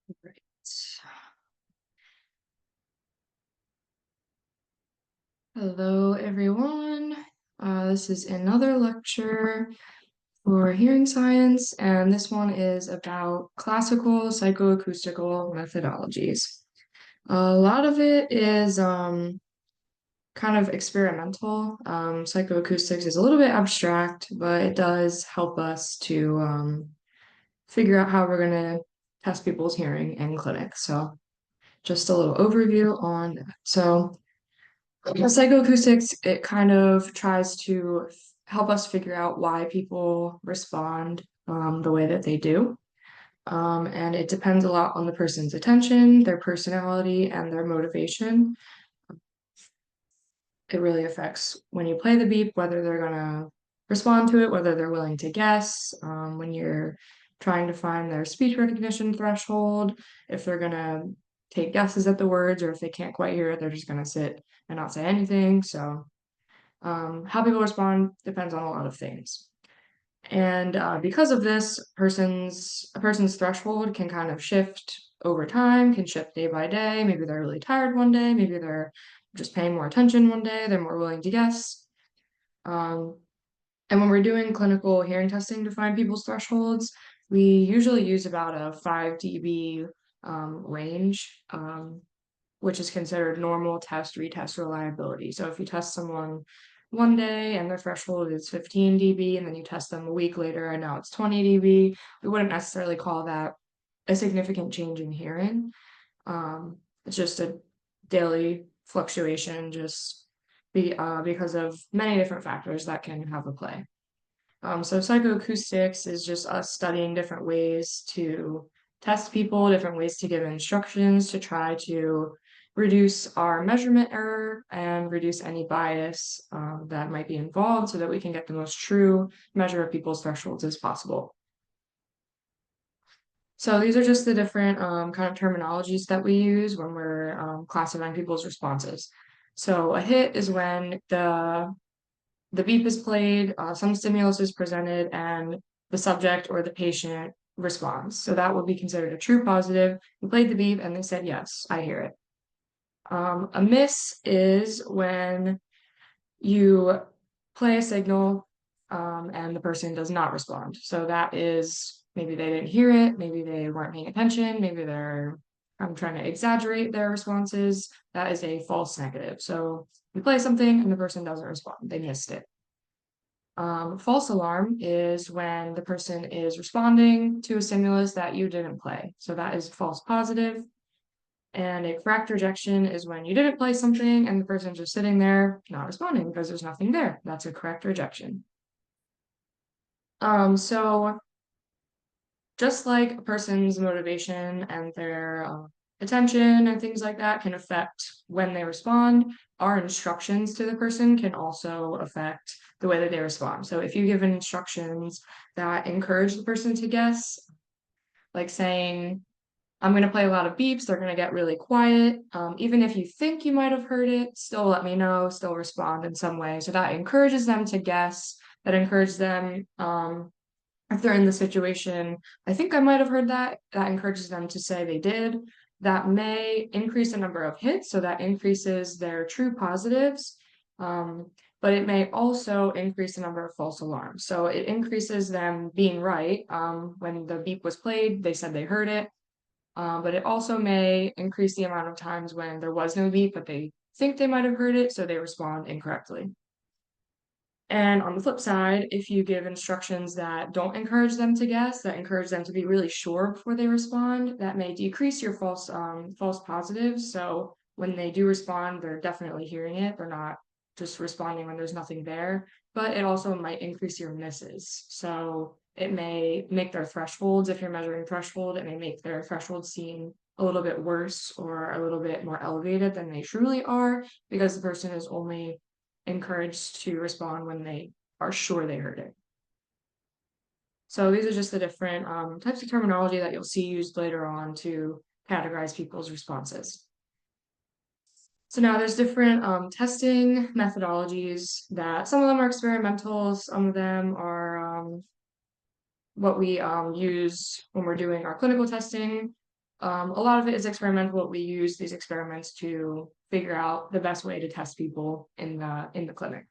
Right. Hello, everyone. This is another lecture for hearing science, and this one is about classical psychoacoustical methodologies. A lot of it is kind of experimental. Psychoacoustics is a little bit abstract, but it does help us to figure out how we're going to test people's hearing in clinic. So, just a little overview on that. So, psychoacoustics, it kind of tries to help us figure out why people respond the way that they do. And it depends a lot on the person's attention, their personality, and their motivation. It really affects when you play the beep, whether they're going to respond to it, whether they're willing to guess, when you're trying to find their speech recognition threshold, if they're going to take guesses at the words, or if they can't quite hear it, they're just going to sit and not say anything. So, how people respond depends on a lot of things. And because of this, a person's threshold can kind of shift over time, can shift day by day. Maybe they're really tired one day, maybe they're just paying more attention one day, they're more willing to guess. Um, and when we're doing clinical hearing testing to find people's thresholds, we usually use about a 5 dB range, which is considered normal test retest reliability. So if you test someone one day and their threshold is 15 dB, and then you test them a week later and now it's 20 dB, we wouldn't necessarily call that a significant change in hearing. It's just a daily fluctuation, because of many different factors that can have a play. So psychoacoustics is just us studying different ways to test people, different ways to give instructions to try to reduce our measurement error and reduce any bias that might be involved so that we can get the most true measure of people's thresholds as possible. So these are just the different kind of terminologies that we use when we're classifying people's responses. So a hit is when the beep is played, some stimulus is presented, and the subject or the patient responds. So that would be considered a true positive. You played the beep and they said, yes, I hear it. A miss is when you play a signal and the person does not respond. So that is maybe they didn't hear it, maybe they weren't paying attention, maybe I'm trying to exaggerate their responses. That is a false negative. So you play something and the person doesn't respond, they missed it. False alarm is when the person is responding to a stimulus that you didn't play. So that is false positive. And a correct rejection is when you didn't play something and the person's just sitting there not responding because there's nothing there. That's a correct rejection. So just like a person's motivation and their attention and things like that can affect when they respond, our instructions to the person can also affect the way that they respond. So if you give instructions that encourage the person to guess, like saying, I'm going to play a lot of beeps, they're going to get really quiet. Even if you think you might have heard it, still let me know, still respond in some way. So that encourages them to guess, that encourages them if they're in the situation, I think I might have heard that. That encourages them to say they did. That may increase the number of hits, so that increases their true positives. But it may also increase the number of false alarms. So it increases them being right. When the beep was played, they said they heard it. But it also may increase the amount of times when there was no beep, but they think they might have heard it, so they respond incorrectly. And on the flip side, if you give instructions that don't encourage them to guess, that encourage them to be really sure before they respond, that may decrease your false positives. So when they do respond, they're definitely hearing it. They're not just responding when there's nothing there. But it also might increase your misses. So it may make their thresholds, if you're measuring threshold, it may make their threshold seem a little bit worse or a little bit more elevated than they truly are because the person is only encouraged to respond when they are sure they heard it. So these are just the different types of terminology that you'll see used later on to categorize people's responses. So now there's different testing methodologies that some of them are experimental, some of them are what we use when we're doing our clinical testing. A lot of it is experimental, but we use these experiments to figure out the best way to test people in the clinic.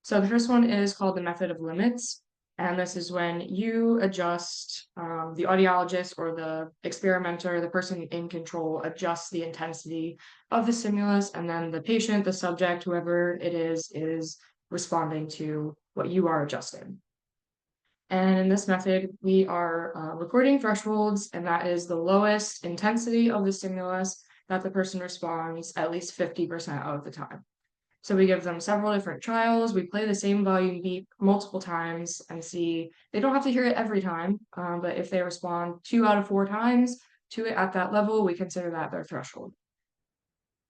So the first one is called the method of limits. And this is when you adjust, the audiologist or the experimenter, the person in control, adjusts the intensity of the stimulus, and then the patient, the subject, whoever it is responding to what you are adjusting. And in this method, we are recording thresholds, and that is the lowest intensity of the stimulus that the person responds at least 50% of the time. So we give them several different trials. We play the same volume beep multiple times and see, they don't have to hear it every time, but if they respond 2 out of 4 times to it at that level, we consider that their threshold.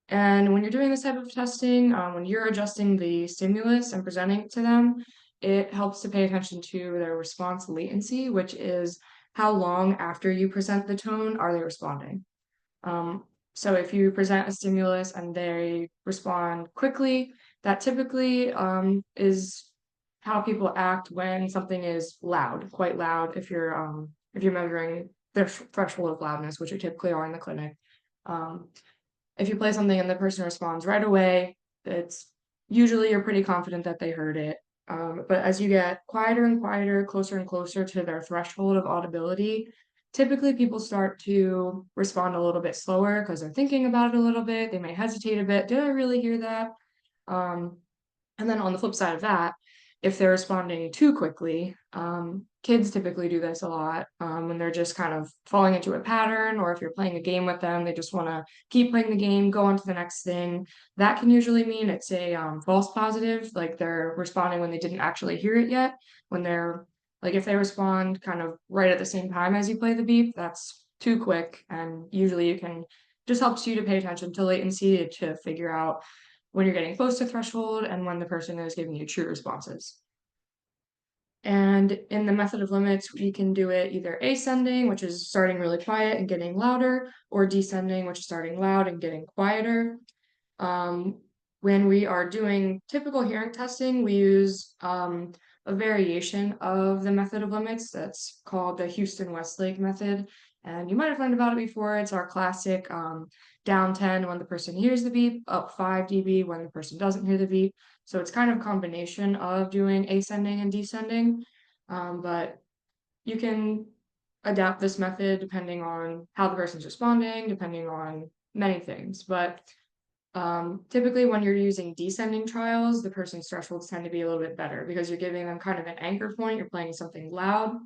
And when you're doing this type of testing, when you're adjusting the stimulus and presenting it to them, it helps to pay attention to their response latency, which is how long after you present the tone are they responding. So if you present a stimulus and they respond quickly, that typically is how people act when something is loud, quite loud. If you're measuring their threshold of loudness, which you typically are in the clinic. If you play something and the person responds right away, it's usually you're pretty confident that they heard it. But as you get quieter and quieter, closer and closer to their threshold of audibility, typically people start to respond a little bit slower because they're thinking about it a little bit. They may hesitate a bit. Did I really hear that? Um, and then on the flip side of that, if they're responding too quickly, kids typically do this a lot when they're just kind of falling into a pattern, or if you're playing a game with them, they just want to keep playing the game, go on to the next thing. That can usually mean it's a false positive, like they're responding when they didn't actually hear it yet. When they're like, if they respond kind of right at the same time as you play the beep, that's too quick. And usually you can just helps you to pay attention to latency to figure out when you're getting close to threshold and when the person is giving you true responses. And in the method of limits, we can do it either ascending, which is starting really quiet and getting louder, or descending, which is starting loud and getting quieter. When we are doing typical hearing testing, we use a variation of the method of limits that's called the Houston-Westlake method. And you might have learned about it before. It's our classic down 10 when the person hears the beep, up 5 dB when the person doesn't hear the beep. So it's kind of a combination of doing ascending and descending, but you can adapt this method depending on how the person's responding, depending on many things. But typically when you're using descending trials, the person's thresholds tend to be a little bit better because you're giving them kind of an anchor point. You're playing something loud,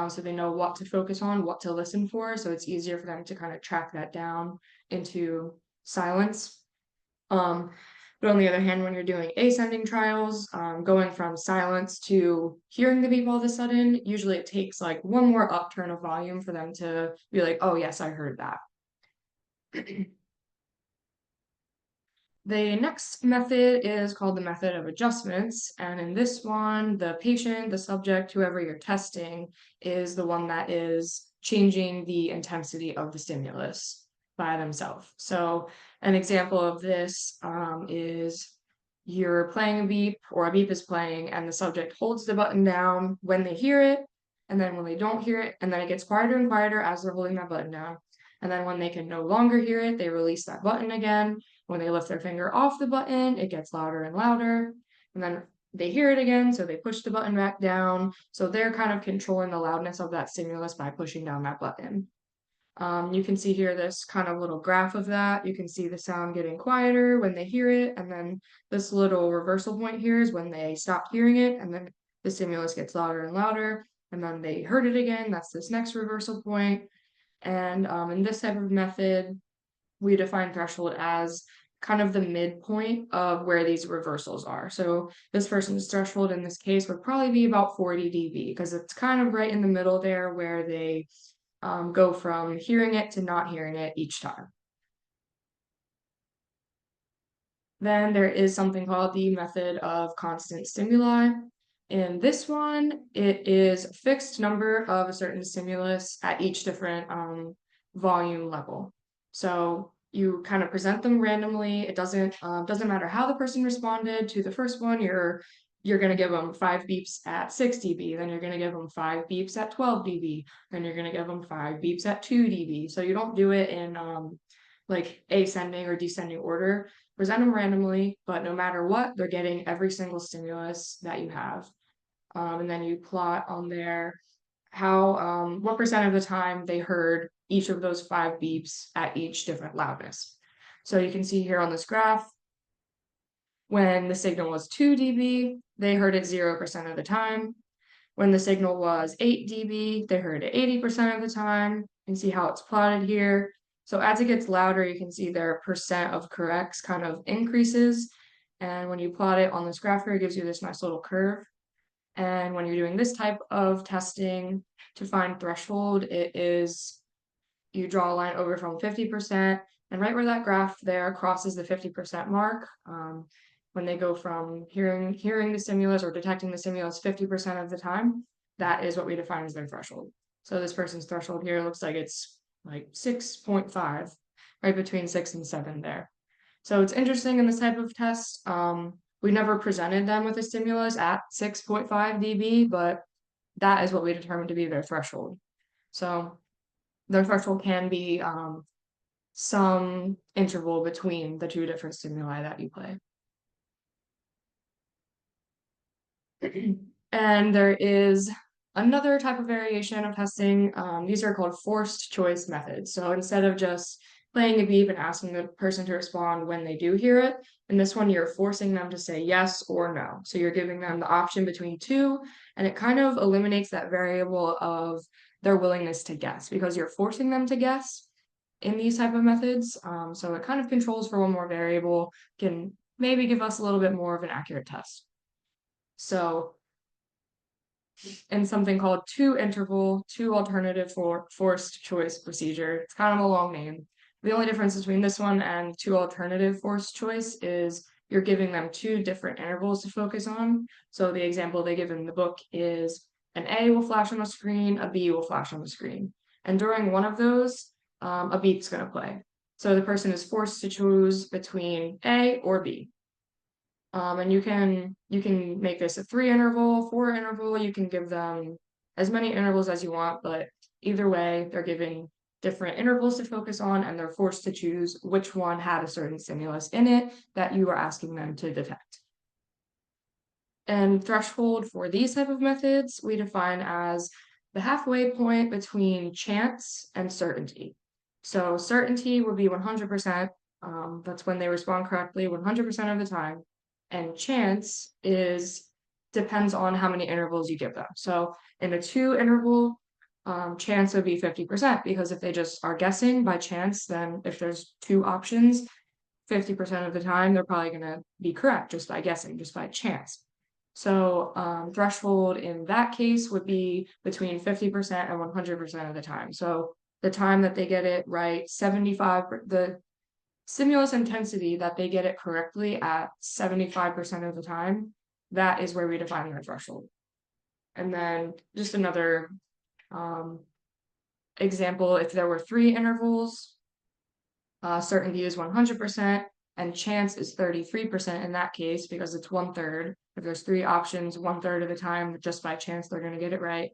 so they know what to focus on, what to listen for. So it's easier for them to kind of track that down into silence. But on the other hand, when you're doing ascending trials, going from silence to hearing the beep all of a sudden, usually it takes like one more upturn of volume for them to be like, oh yes, I heard that. The next method is called the method of adjustments. And in this one, the patient, the subject, whoever you're testing, is the one that is changing the intensity of the stimulus by themselves. So an example of this is you're playing a beep or a beep is playing and the subject holds the button down when they hear it, and then when they don't hear it, and then it gets quieter and quieter as they're holding that button down. And then when they can no longer hear it, they release that button again. When they lift their finger off the button, it gets louder and louder. And then they hear it again, so they push the button back down. So they're kind of controlling the loudness of that stimulus by pushing down that button. You can see here this kind of little graph of that. You can see the sound getting quieter when they hear it, and then this little reversal point here is when they stop hearing it, and then the stimulus gets louder and louder, and then they heard it again. That's this next reversal point. And in this type of method, we define threshold as kind of the midpoint of where these reversals are. So this person's threshold in this case would probably be about 40 dB because it's kind of right in the middle there where they go from hearing it to not hearing it each time. Then there is something called the method of constant stimuli. In this one, it is a fixed number of a certain stimulus at each different volume level. So you kind of present them randomly. It doesn't matter how the person responded to the first one. You're you're going to give them 5 beeps at 6 dB, then you're going to give them 5 beeps at 12 dB, then you're going to give them 5 beeps at 2 dB. So you don't do it in like ascending or descending order. Present them randomly, but no matter what, they're getting every single stimulus that you have. And then you plot on there how what percent of the time they heard each of those 5 beeps at each different loudness. So you can see here on this graph, when the signal was 2 dB, they heard it 0% of the time. When the signal was 8 dB, they heard it 80% of the time. You can see how it's plotted here. So as it gets louder, you can see their percent of corrects kind of increases. And when you plot it on this graph here, it gives you this nice little curve. And when you're doing this type of testing to find threshold, it is you draw a line over from 50%, and right where that graph there crosses the 50% mark, when they go from hearing the stimulus or detecting the stimulus 50% of the time, that is what we define as their threshold. So this person's threshold here looks like it's like 6.5, right between 6 and 7 there. So it's interesting in this type of test. We never presented them with a stimulus at 6.5 dB, but that is what we determined to be their threshold. So their threshold can be some interval between the two different stimuli that you play. And there is another type of variation of testing. These are called forced choice methods. So instead of just playing a beep and asking the person to respond when they do hear it, in this one, you're forcing them to say yes or no. So you're giving them the option between two, and it kind of eliminates that variable of their willingness to guess because you're forcing them to guess in these type of methods. So it kind of controls for one more variable, can maybe give us a little bit more of an accurate test. So in something called two alternative for forced choice procedure. It's kind of a long name. The only difference between this one and two alternative forced choice is you're giving them two different intervals to focus on. So the example they give in the book is an A will flash on the screen, a B will flash on the screen. And during one of those, a beep's going to play. So the person is forced to choose between A or B. And you can make this a 3 interval, 4 interval. You can give them as many intervals as you want, but either way, they're given different intervals to focus on, and they're forced to choose which one had a certain stimulus in it that you are asking them to detect. And threshold for these type of methods, we define as the halfway point between chance and certainty. So certainty would be 100%. That's when they respond correctly 100% of the time. And chance depends on how many intervals you give them. So in a 2 interval, chance would be 50% because if they just are guessing by chance, then if there's 2 options, 50% of the time they're probably going to be correct just by guessing, just by chance. So threshold in that case would be between 50% and 100% of the time. So the time that they get it right, the stimulus intensity that they get it correctly at 75% of the time, that is where we define their threshold. And then just another example, if there were 3 intervals, certainty is 100%, and chance is 33% in that case because it's 1/3. If there's 3 options, 1/3 of the time, just by chance, they're going to get it right.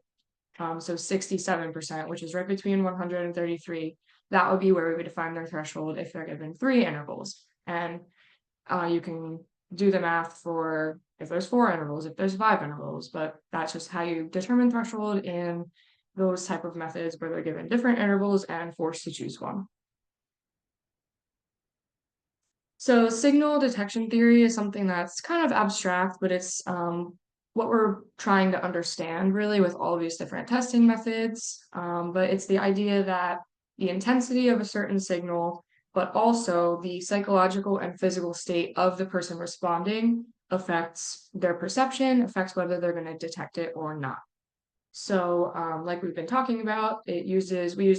So 67%, which is right between 100 and 33. That would be where we would define their threshold if they're given 3 intervals. And you can do the math for if there's 4 intervals, if there's 5 intervals, but that's just how you determine threshold in those type of methods where they're given different intervals and forced to choose one. So signal detection theory is something that's kind of abstract, but it's what we're trying to understand really with all of these different testing methods. But it's the idea that the intensity of a certain signal, but also the psychological and physical state of the person responding affects their perception, affects whether they're going to detect it or not. So like we've been talking about, we use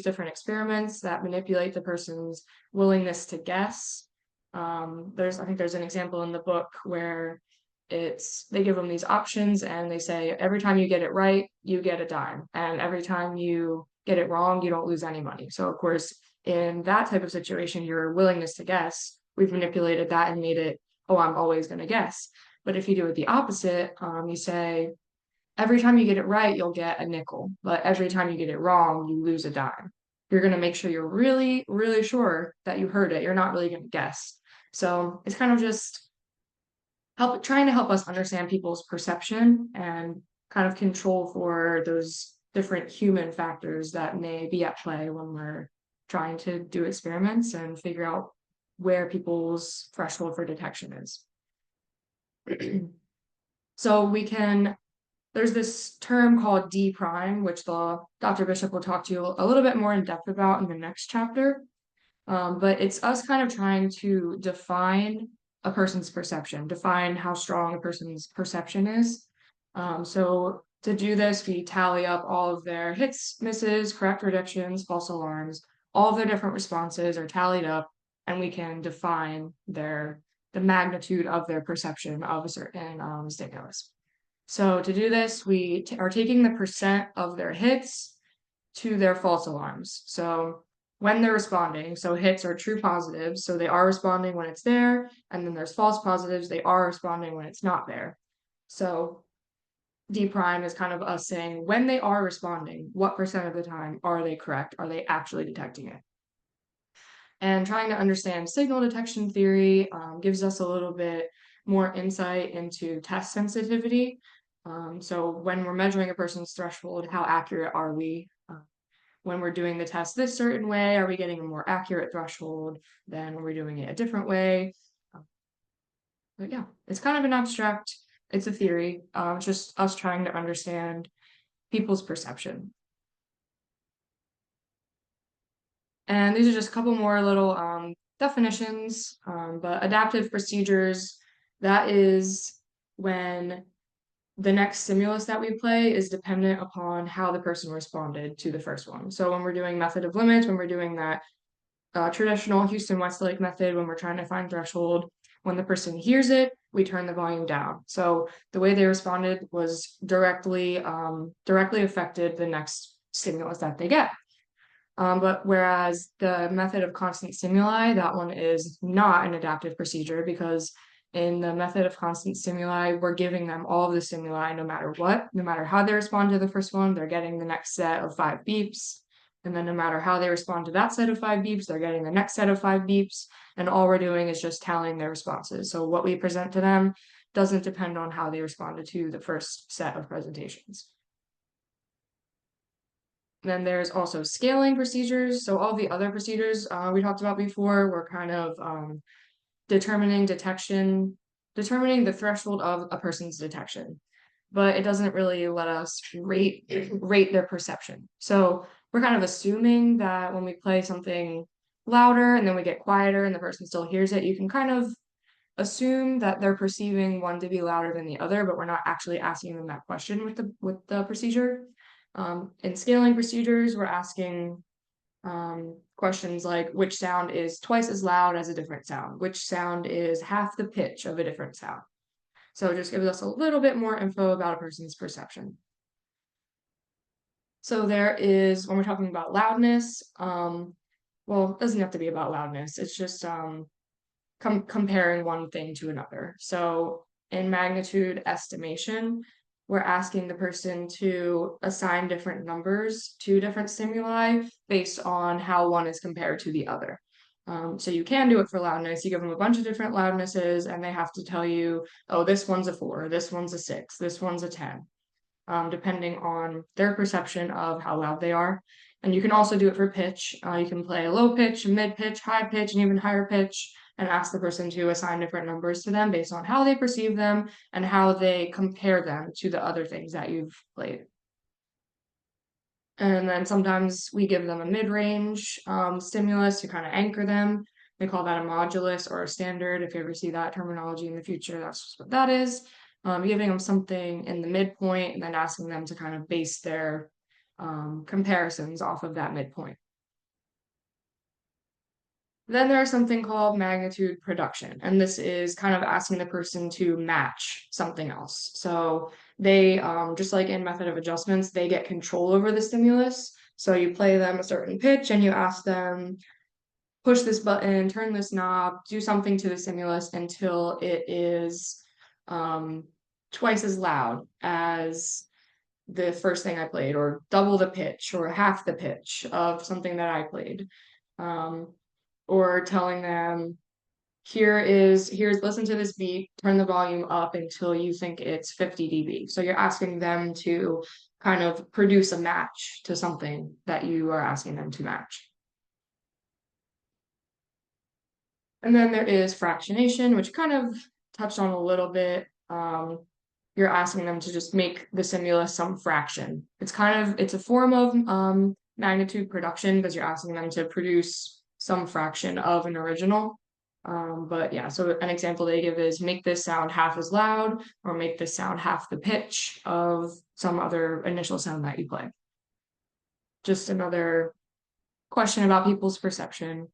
different experiments that manipulate the person's willingness to guess. I think there's an example in the book where they give them these options and they say, every time you get it right, you get a dime. And every time you get it wrong, you don't lose any money. So of course, in that type of situation, your willingness to guess, we've manipulated that and made it, oh, I'm always going to guess. But if you do it the opposite, you say, every time you get it right, you'll get a nickel, but every time you get it wrong, you lose a dime. You're going to make sure you're really, really sure that you heard it. You're not really going to guess. So it's kind of just trying to help us understand people's perception and kind of control for those different human factors that may be at play when we're trying to do experiments and figure out where people's threshold for detection is. So there's this term called D prime, which Dr. Bishop will talk to you a little bit more in depth about in the next chapter. But it's us kind of trying to define a person's perception, define how strong a person's perception is. So to do this, we tally up all of their hits, misses, correct predictions, false alarms, all of their different responses are tallied up, and we can define the magnitude of their perception of a certain stimulus. So to do this, we are taking the percent of their hits to their false alarms. So when they're responding, so hits are true positives, so they are responding when it's there, and then there's false positives, they are responding when it's not there. So D prime is kind of us saying when they are responding, what percent of the time are they correct? Are they actually detecting it? And trying to understand signal detection theory gives us a little bit more insight into test sensitivity. So when we're measuring a person's threshold, how accurate are we? When we're doing the test this certain way, are we getting a more accurate threshold than when we're doing it a different way? But yeah, it's kind of an abstract, it's a theory. It's just us trying to understand people's perception. And these are just a couple more little definitions, but adaptive procedures, that is when the next stimulus that we play is dependent upon how the person responded to the first one. So when we're doing method of limits, when we're doing that traditional Houston-Westlake method, when we're trying to find threshold, when the person hears it, we turn the volume down. So the way they responded was directly affected the next stimulus that they get. But whereas the method of constant stimuli, that one is not an adaptive procedure, because in the method of constant stimuli, we're giving them all of the stimuli no matter what, no matter how they respond to the first one, they're getting the next set of 5 beeps. And then no matter how they respond to that set of 5 beeps, they're getting the next set of 5 beeps. And all we're doing is just tallying their responses. So what we present to them doesn't depend on how they responded to the first set of presentations. Then there's also scaling procedures. So all the other procedures we talked about before were kind of determining the threshold of a person's detection, but it doesn't really let us rate their perception. So we're kind of assuming that when we play something louder and then we get quieter and the person still hears it, you can kind of assume that they're perceiving one to be louder than the other, but we're not actually asking them that question with the procedure. In scaling procedures, we're asking questions like which sound is twice as loud as a different sound, which sound is half the pitch of a different sound. So it just gives us a little bit more info about a person's perception. So there is, when we're talking about loudness, well, it doesn't have to be about loudness. It's just comparing one thing to another. So in magnitude estimation, we're asking the person to assign different numbers to different stimuli based on how one is compared to the other. So you can do it for loudness. You give them a bunch of different loudnesses and they have to tell you, oh, this one's a 4, this one's a 6, this one's a 10, depending on their perception of how loud they are. And you can also do it for pitch. You can play a low pitch, mid pitch, high pitch, and even higher pitch, and ask the person to assign different numbers to them based on how they perceive them and how they compare them to the other things that you've played. And then sometimes we give them a mid-range stimulus to kind of anchor them. We call that a modulus or a standard. If you ever see that terminology in the future, that's what that is. Giving them something in the midpoint and then asking them to kind of base their comparisons off of that midpoint. Then there's something called magnitude production, and this is kind of asking the person to match something else. So they, just like in method of adjustments, they get control over the stimulus. So you play them a certain pitch and you ask them, push this button, turn this knob, do something to the stimulus until it is um, twice as loud as the first thing I played, or double the pitch or half the pitch of something that I played. Um, or telling them, here's listen to this beat, turn the volume up until you think it's 50 dB. So you're asking them to kind of produce a match to something that you are asking them to match. And then there is fractionation, which kind of touched on a little bit. You're asking them to just make the stimulus some fraction. It's a form of magnitude production because you're asking them to produce some fraction of an original. But yeah, so an example they give is make this sound half as loud, or make this sound half the pitch of some other initial sound that you play. Just another question about people's perception.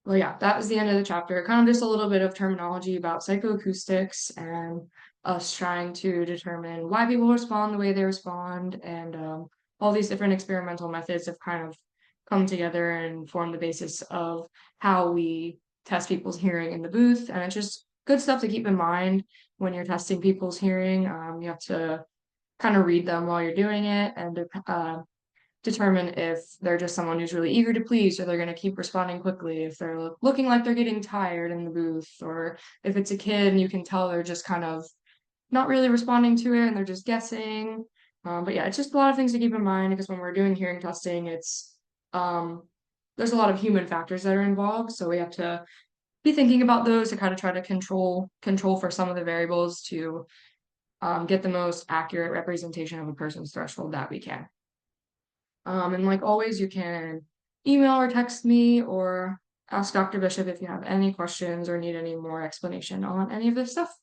Well, yeah, that was the end of the chapter. Kind of just a little bit of terminology about psychoacoustics and us trying to determine why people respond the way they respond. And all these different experimental methods have kind of come together and formed the basis of how we test people's hearing in the booth. And it's just good stuff to keep in mind when you're testing people's hearing. You have to kind of read them while you're doing it, and determine if they're just someone who's really eager to please, or they're going to keep responding quickly, if they're looking like they're getting tired in the booth, or if it's a kid and you can tell they're just kind of not really responding to it and they're just guessing. But yeah, it's just a lot of things to keep in mind, because when we're doing hearing testing, it's um, there's a lot of human factors that are involved, so we have to be thinking about those to kind of try to control for some of the variables to get the most accurate representation of a person's threshold that we can. And like always, you can email or text me, or ask Dr. Bishop if you have any questions or need any more explanation on any of this stuff.